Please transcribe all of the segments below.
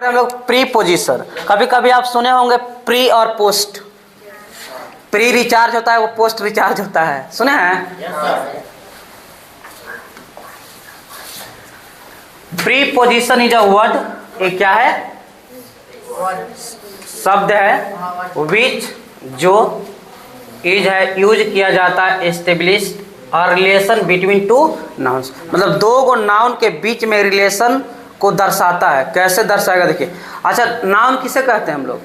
हम लोग pre position, कभी कभी आप सुने होंगे प्री और पोस्ट। प्री रिचार्ज होता है, वो पोस्ट रिचार्ज होता है, सुने हैं? Pre position is a word, ये क्या है? शब्द है विच, जो इज है यूज किया जाता है एस्टेब्लिश और रिलेशन बिटवीन टू नाउन्स, मतलब दो गो नाउन के बीच में रिलेशन को दर्शाता है। कैसे दर्शाएगा देखिए। अच्छा, नाउन किसे कहते हैं हम लोग?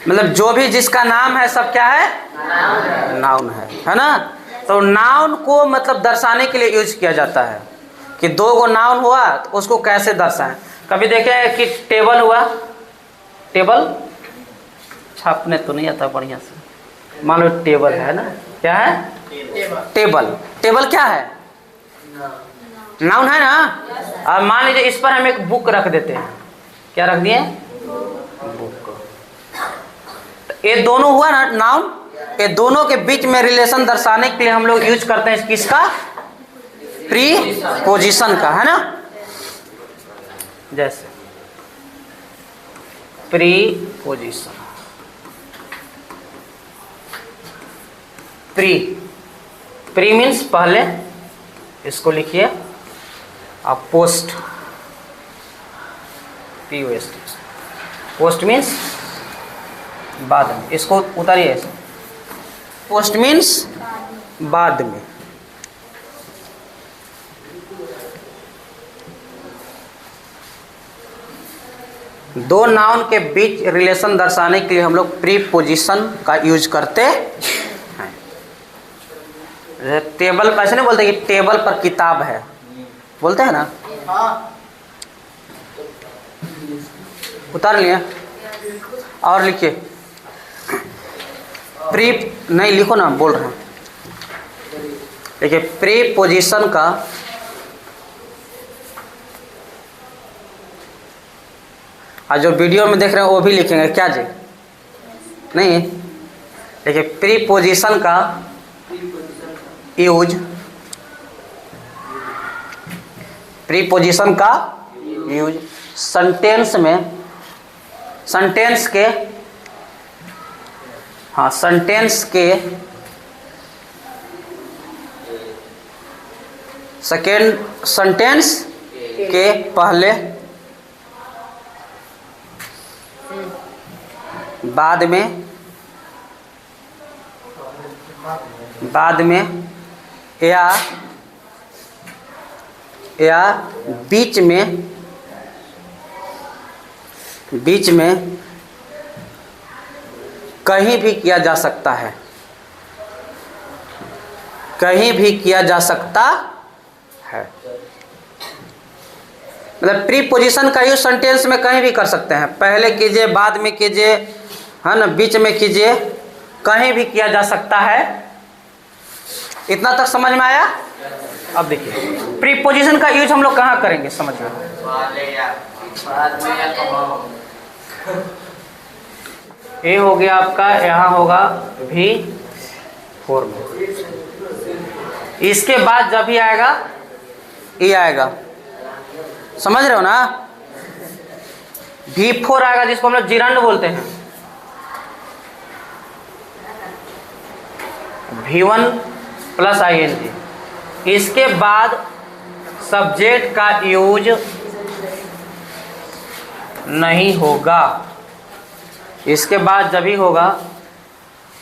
मतलब जो भी जिसका नाम है सब क्या है? नाउन है ना। तो नाउन को मतलब दर्शाने के लिए यूज किया जाता है कि दो गो नाउन हुआ तो उसको कैसे दर्शाएं। कभी देखे कि टेबल हुआ, टेबल छापने तो नहीं आता बढ़िया से, मान लो टेबल है ना, क्या है? टेबल। टेबल क्या है? नाउन है ना। अब मान लीजिए इस पर हम एक बुक रख देते हैं, क्या रख दिए? बुक। ये दोनों हुआ ना नाउन, ये दोनों के बीच में रिलेशन दर्शाने के लिए हम लोग यूज करते हैं किसका? प्री पोजीशन का, है ना। जैसे pre position, pre, pre means पहले, इसको लिखिए। अब पोस्ट, पोस्ट मीन्स बाद में, इसको उतारिए ऐसे। पोस्ट मीन्स बाद में। दो नाउन के बीच रिलेशन दर्शाने के लिए हम लोग प्री पोजीशन का यूज करते हैं। टेबल पर ऐसे नहीं बोलते कि टेबल पर किताब है, बोलते हैं ना। उतार लिया और लिखिए। प्री नहीं लिखो ना, बोल रहे हैं। देखिए प्री पोजीशन का और जो वीडियो में देख रहे हैं वो भी लिखेंगे क्या जी? नहीं। देखिए प्री पोजीशन का यूज, प्री पोजीशन का यूज सेंटेंस में, सेंटेंस के, हाँ सेंटेंस के सेकेंड, सेंटेंस के पहले, बाद में, बाद में या बीच में, बीच में कहीं भी किया जा सकता है, कहीं भी किया जा सकता है। मतलब प्री पोजीशन का यूज सेंटेंस में कहीं भी कर सकते हैं, पहले कीजिए, बाद में कीजिए, है ना, बीच में कीजिए, कहीं भी किया जा सकता है। इतना तक समझ में आया? अब देखिए प्री पोजीशन का यूज हम लोग कहाँ करेंगे, समझिए। ये हो गया आपका, यहाँ होगा V4 में। इसके बाद जब भी आएगा ये आएगा, समझ रहे हो ना। V4 आएगा जिसको हम लोग जिरंड बोलते हैं। V1 plus ING। इसके बाद सब्जेक्ट का यूज नहीं होगा, इसके बाद जब भी होगा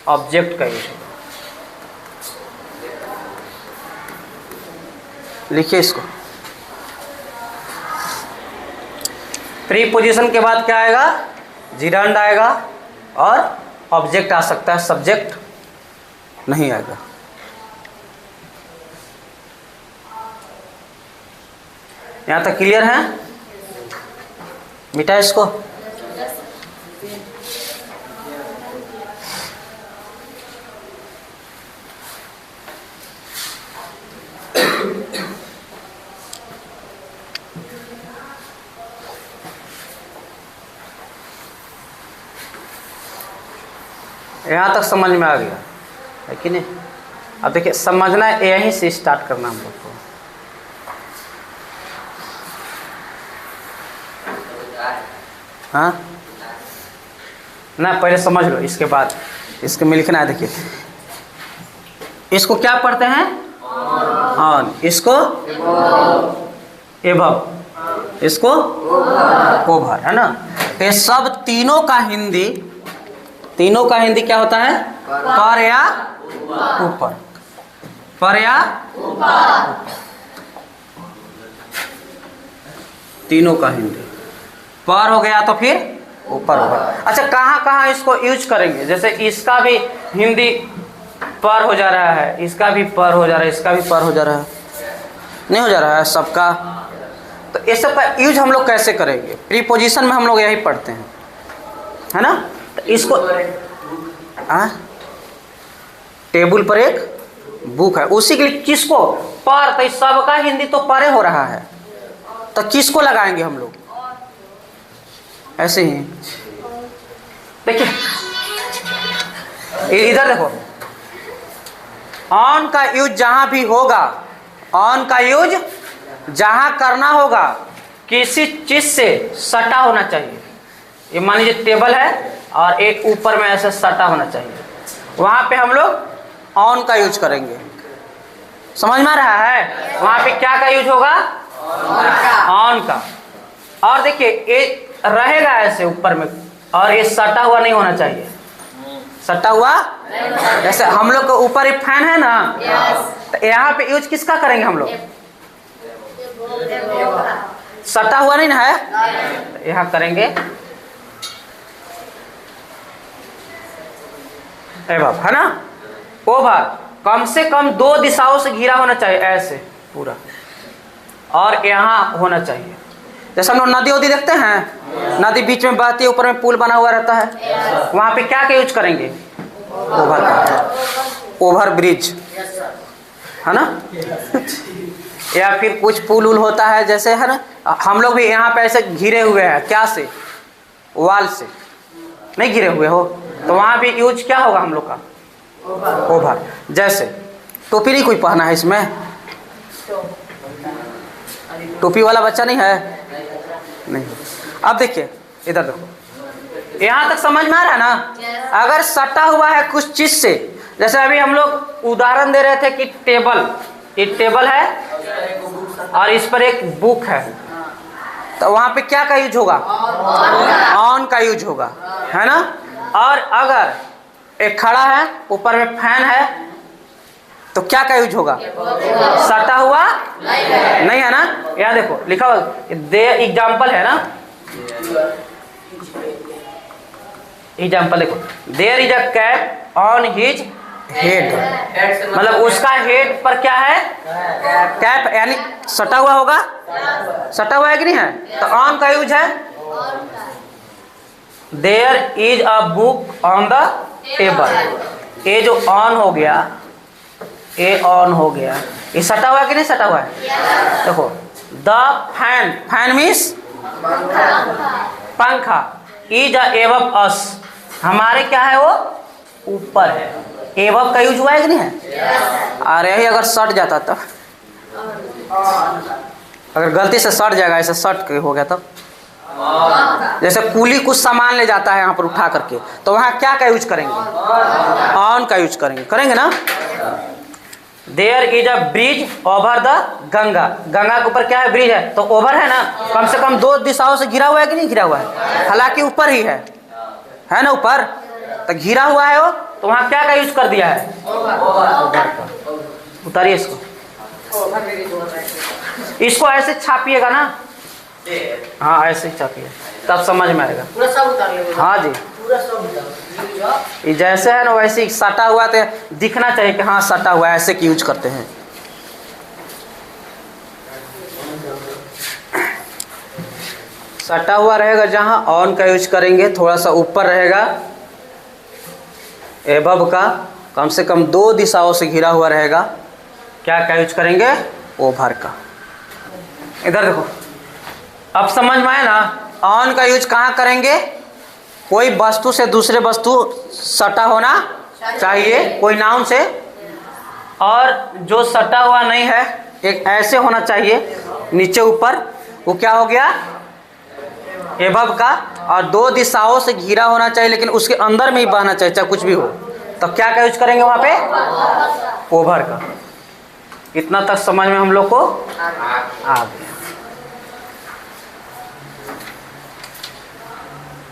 ऑब्जेक्ट का यूज होगा। लिखिए इसको। प्री पोजीशन के बाद क्या आएगा? जिरंड आएगा और ऑब्जेक्ट आ सकता है, सब्जेक्ट नहीं आएगा। यहाँ तक क्लियर है? मिटा इसको। यहाँ तक समझ में आ गया है कि नहीं? अब देखिए समझना यहीं से स्टार्ट करना हम लोग को। हाँ ना, पहले समझ लो, इसके बाद इसके में लिखना है। देखिए इसको क्या पढ़ते हैं? ऑन। इसको एबव, इसको ओवर, है ना। ये सब तीनों का हिंदी क्या होता है? पर या ऊपर, पर या ऊपर। तीनों का हिंदी पर हो गया तो फिर ऊपर होगा। अच्छा, कहाँ कहाँ इसको यूज करेंगे? जैसे इसका भी हिंदी पर हो जा रहा है, इसका भी पर हो जा रहा है, इसका भी पर हो जा रहा है, नहीं हो जा रहा है सबका। तो ये सब का यूज हम लोग कैसे करेंगे? प्रीपोजिशन में हम लोग यही पढ़ते हैं, है ना। तो इसको टेबल पर एक बुक है, उसी के लिए किसको पर, तो सबका हिंदी तो परे हो रहा है, तो किसको लगाएंगे हम लोग? ऐसे ही देखिए, इधर देखो, ऑन का यूज जहां भी होगा, ऑन का यूज जहां करना होगा, किसी चीज से सटा होना चाहिए। ये मान लीजिए टेबल है और एक ऊपर में ऐसे सटा होना चाहिए, वहां पे हम लोग ऑन का यूज करेंगे। समझ में आ रहा है? वहां पे क्या का यूज होगा? ऑन का। और देखिए ये रहेगा ऐसे ऊपर में, और ये सटा हुआ नहीं होना चाहिए। सटा हुआ, जैसे हम लोग के ऊपर एक फैन है ना, तो यहाँ पे यूज किसका करेंगे हम लोग? सटा हुआ नहीं ना है, यहाँ करेंगे एबव, है ना। ओवर कम से कम 2 दिशाओं से घिरा होना चाहिए, ऐसे पूरा, और यहाँ होना चाहिए। जैसे हम लोग नदी वदी देखते हैं, नदी बीच में बहती है, ऊपर में पुल बना हुआ रहता है, वहां पे क्या यूज करेंगे? ओवर का, ओवर ब्रिज, है ना। या फिर कुछ पुल उल होता है जैसे, है ना, हम लोग भी यहाँ पे ऐसे घिरे हुए हैं, क्या से? वाल से नहीं घिरे हुए हो, तो वहां भी यूज क्या होगा हम लोग का? ओवर। जैसे टोपी नहीं कोई पहना है इसमें, टोपी वाला बच्चा नहीं है, नहीं। अब देखिए इधर देखो, यहाँ तक समझ में आ रहा है ना। अगर सटा हुआ है कुछ चीज से, जैसे अभी हम लोग उदाहरण दे रहे थे कि टेबल, ये टेबल है और इस पर एक बुक है, तो वहां पे क्या का यूज होगा? ऑन का यूज होगा, है ना। और अगर एक खड़ा है, ऊपर में फैन है, तो क्या का यूज होगा? सटा हुआ नहीं है ना। यहाँ देखो लिखा हुआ, दे एग्जाम्पल है ना, एग्जाम्पल देखो, there is a cap on his head, मतलब उसका हेड पर क्या है? कैप, यानी सटा हुआ होगा, सटा हुआ है कि नहीं है, तो ऑन का यूज है। There is a book on the table, ये जो ऑन हो गया, ये ऑन हो गया, ये सटा हुआ है कि नहीं सटा हुआ है? देखो, द फैन, फैन मीन्स पंखा, इज एबव अस, हमारे क्या है वो? ऊपर है। एबव का यूज हुआ है कि नहीं है? अरे ही अगर सट जाता तब, अगर गलती से सट जाएगा, ऐसे सट के हो गया तब, जैसे कुली कुछ सामान ले जाता है यहाँ पर उठा करके, तो वहाँ क्या का यूज करेंगे? ऑन का यूज करेंगे, करेंगे ना। There is a bridge over the Ganga, Ganga के ऊपर क्या है? ब्रिज है, तो ओवर है ना, कम से कम 2 दिशाओं से घिरा हुआ है कि नहीं घिरा हुआ है? हालांकि ऊपर ही है ना, ऊपर, तो घिरा हुआ है वो, तो वहां क्या का यूज कर दिया है? ओवर का। उतारिए इसको, इसको ऐसे छापिएगा ना, हाँ ऐसे ही छापिए, तब समझ में आएगा। हाँ जी, ये जैसे है ना वैसे ही सटा हुआ, तो दिखना चाहिए कि हाँ सटा हुआ है, ऐसे की यूज करते हैं। सटा हुआ रहेगा जहां, ऑन का यूज करेंगे। थोड़ा सा ऊपर रहेगा, एबव का, कम से कम 2 दिशाओं से घिरा हुआ रहेगा, क्या का यूज करेंगे? ओवर का। इधर देखो, अब समझ में आया ना। ऑन का यूज कहाँ करेंगे? कोई वस्तु से दूसरे वस्तु सटा होना चाहिए, कोई नाउन से, और जो सटा हुआ नहीं है, एक ऐसे होना चाहिए नीचे ऊपर, वो क्या हो गया? एबव का, और दो दिशाओं से घिरा होना चाहिए लेकिन उसके अंदर में ही बहना चाहिए चाहे कुछ भी हो, तो क्या का यूज करेंगे वहाँ पे? ओवर का। इतना तक समझ में हम लोग को आ गया।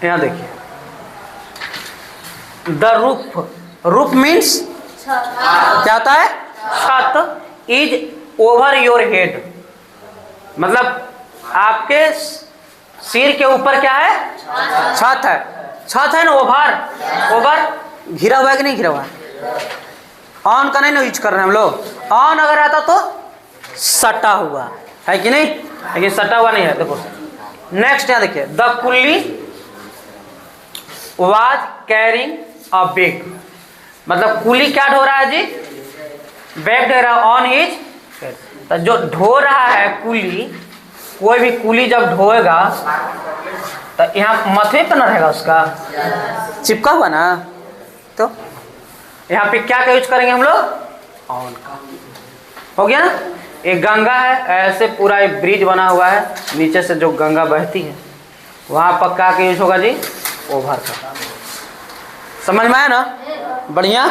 यहाँ देखिए, द रूफ, रूफ मीन्स क्या होता है? छत। इज ओवर योर हेड, मतलब आपके सिर के ऊपर क्या है? छत है। छत है ना, ओवर, ओवर घिरा हुआ है कि नहीं घिरा हुआ है? ऑन का नहीं ना यूज कर रहे हैं हम लोग। ऑन अगर आता तो सटा हुआ है कि नहीं, लेकिन सटा हुआ नहीं है। देखो नेक्स्ट यहाँ देखिए, द कुल्ली वाज कैरिंग अ बैग, मतलब कुली क्या ढो रहा है जी? बैग ढो रहा है ऑन हिज। तो जो ढो रहा है कुली, कोई भी कुली जब ढोएगा तो यहाँ मथे पे ना रहेगा उसका, चिपका हुआ ना, तो यहाँ पे क्या का यूज करेंगे हम लोग? ऑन का। हो गया ना। एक गंगा है, ऐसे पूरा एक ब्रिज बना हुआ है, नीचे से जो गंगा बहती है, वहाँ पर क्या का यूज होगा जी? ओवर का। समझ में आया ना? बढ़िया।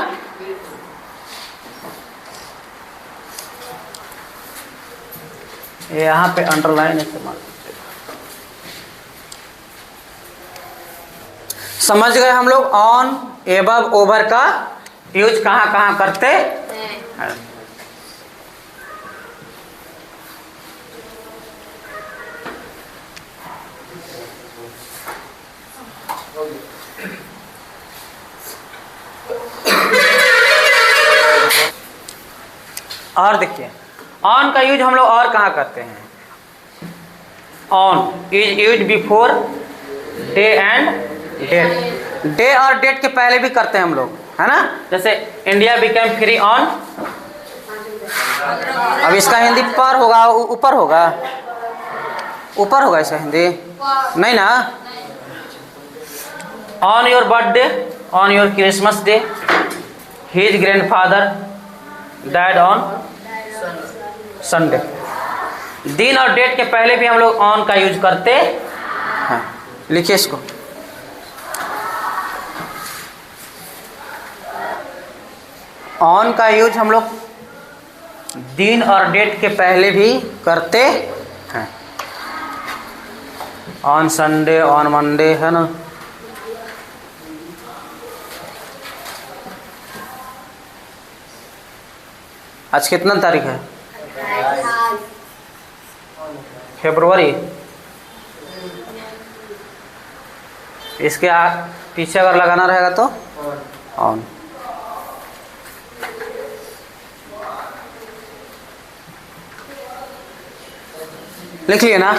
यहाँ पे अंडरलाइन इस्तेमाल, समझ गए हम लोग ऑन, एबव, ओवर का यूज कहाँ कहाँ करते हैं। और देखिए, ऑन का यूज हम लोग और कहाँ करते हैं? On is use before day and date. Day और डेट के पहले भी करते हैं हम लोग, है ना। जैसे इंडिया बिकेम फ्री ऑन, अब इसका हिंदी पर होगा, ऊपर होगा, ऊपर होगा इसका हिंदी नहीं ना। On your birthday, on your Christmas day, his grandfather died on Sunday. दिन और डेट के पहले भी हम लोग ऑन का यूज करते हैं। लिखिए इसको, ऑन का यूज हम लोग दिन और डेट के पहले भी करते हैं। ऑन संडे, ऑन मंडे, है ना। आज कितना तारीख है? फरवरी। इसके पीछे अगर लगाना रहेगा तो ऑन। लिख लिए ना।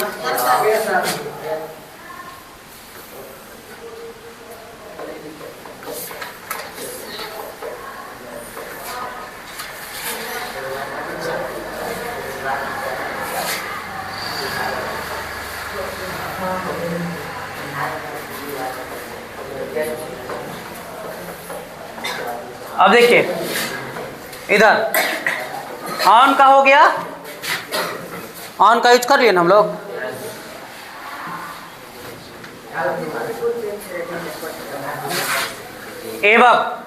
अब देखिए इधर ऑन का हो गया, ऑन का यूज कर लिए ना हम लोग। एवब,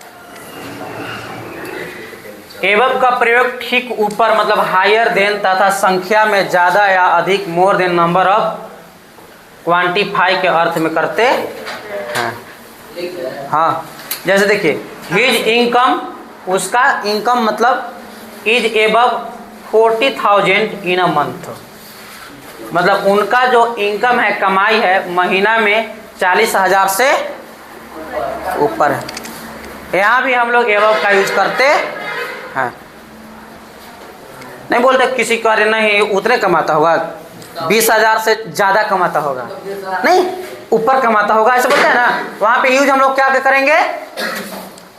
एवब का प्रयोग ठीक ऊपर, मतलब हायर देन तथा संख्या में ज्यादा या अधिक, more than number of, quantify के अर्थ में करते हैं। हाँ, जैसे देखिए हिज इनकम, उसका इनकम मतलब is above 40,000 in a month, मतलब उनका जो इनकम है, कमाई है, महीना में 40,000 से ऊपर है। यहाँ भी हम लोग एबव का यूज करते हैं। नहीं बोलते किसी को अरे नहीं उतने कमाता होगा, 20,000 से ज़्यादा कमाता होगा, नहीं ऊपर कमाता होगा, ऐसे बोलते हैं ना। वहाँ पे यूज हम लोग क्या करेंगे?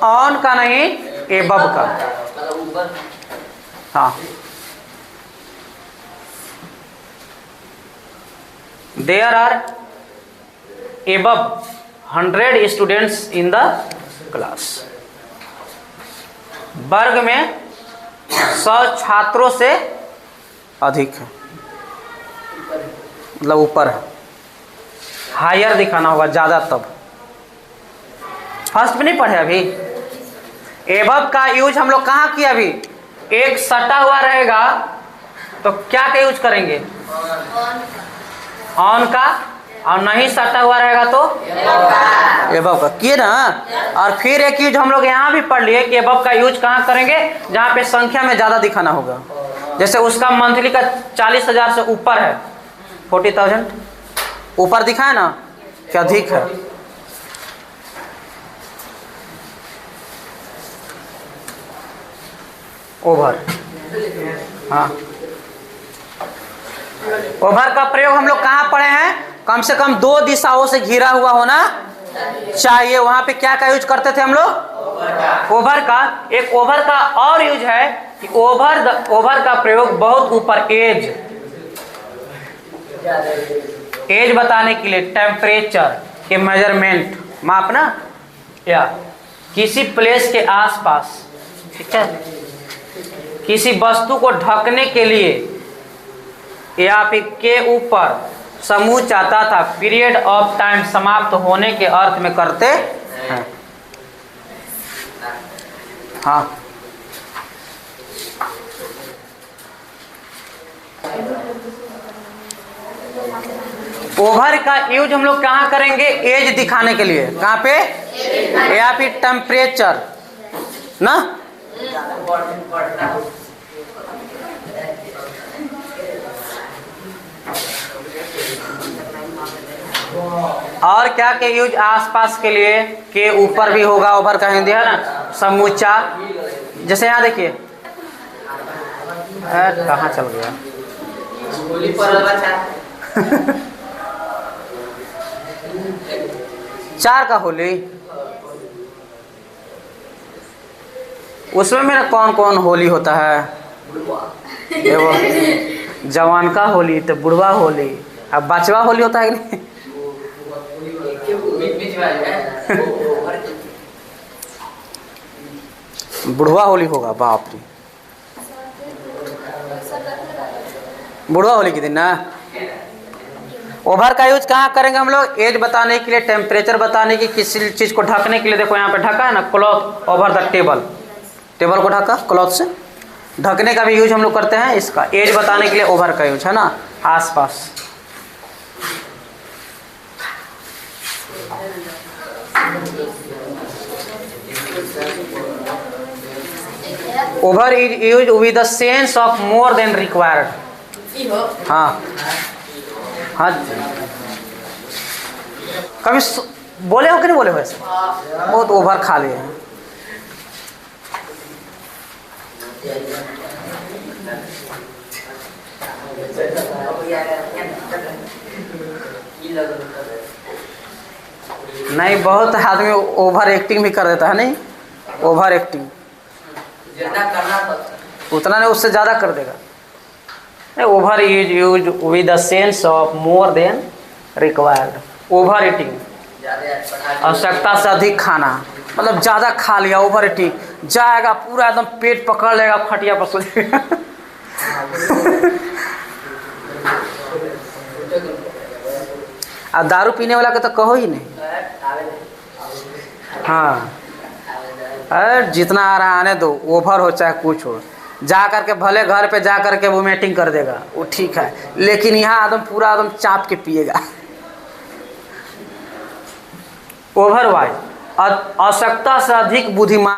ऑन का नहीं, एबव का। हाँ, there are above 100 students in the class, वर्ग में 100 छात्रों से अधिक है, मतलब ऊपर है। हायर दिखाना होगा, ज़्यादा तब। फर्स्ट में नहीं पढ़े अभी? एबव का यूज हम लोग कहाँ किया अभी? एक सटा हुआ रहेगा तो क्या का यूज करेंगे? ऑन का। और नहीं सटा हुआ रहेगा तो एबव का किए ना। और फिर एक यूज हम लोग यहाँ भी पढ़ लिए कि एबव का यूज कहाँ करेंगे? जहाँ पे संख्या में ज़्यादा दिखाना होगा। जैसे उसका मंथली का 40,000 से ऊपर है, 40,000 ऊपर दिखा है ना कि अधिक है। ओवर, हाँ, ओवर का प्रयोग हम लोग कहाँ पढ़े हैं? कम से कम 2 दिशाओं से घिरा हुआ होना चाहिए। वहां पे क्या का यूज करते थे हम लोग? ओवर का। एक ओवर का और यूज है कि ओवर का प्रयोग बहुत ऊपर, एज बताने के लिए, टेम्परेचर के मेजरमेंट, मापना, या किसी प्लेस के आसपास, ठीक है, किसी वस्तु को ढकने के लिए या फिर के ऊपर समूह चाहता था, पीरियड ऑफ टाइम समाप्त होने के अर्थ में करते हैं। हाँ, ओवर का यूज हम लोग कहाँ करेंगे? एज दिखाने के लिए। कहाँ पे? या फिर टेम्परेचर ना। और क्या के यूज? आसपास के लिए, के ऊपर भी होगा ओवर का हिंदी, है ना, समूचा। जैसे यहाँ देखिए, कहाँ चल गया? चार का होली, उसमें मेरा कौन कौन होली होता है? देखो, जवान का होली तो बुढ़वा होली, अब बचवा होली होता है कि नहीं? बुढ़वा होली होगा, बाप रे, बुढ़वा होली के दिन ना। ओवर का यूज कहाँ करेंगे हम लोग? एज बताने के लिए, टेम्परेचर बताने की, किसी चीज को ढकने के लिए। देखो यहाँ पे ढका है ना, cloth over the table, table को ढका क्लॉथ से, ढकने का भी यूज हम लोग करते हैं इसका। एज बताने के लिए ओवर का यूज है ना, आसपास। Over is use with the sense of more than required. हाँ हाँ, कभी बोले हो कि नहीं बोले हो? ऐसे बहुत ओवर खा लिए हैं। नहीं, बहुत आदमी ओवर एक्टिंग भी कर देता है। नहीं, ओवर एक्टिंग उतना नहीं, उससे ज़्यादा कर देगा। Over is use with the sense of more than required. Over eating, आवश्यकता से अधिक खाना, मतलब ज़्यादा खा लिया, ओवर ईटिंग। जाएगा पूरा एकदम पेट पकड़ लेगा, खटिया पर सो जाएगा। अब दारू पीने वाला का तो कहो ही नहीं। हाँ, अरे जितना आ रहा आने दो, ओवर हो चाहे कुछ हो। जा करके भले घर पे जा करके वो मीटिंग कर देगा, वो ठीक है, लेकिन यहाँ एकदम पूरा एकदम चाप के पिएगा। ओवर वाइज, आवश्यकता से अधिक बुद्धिमान।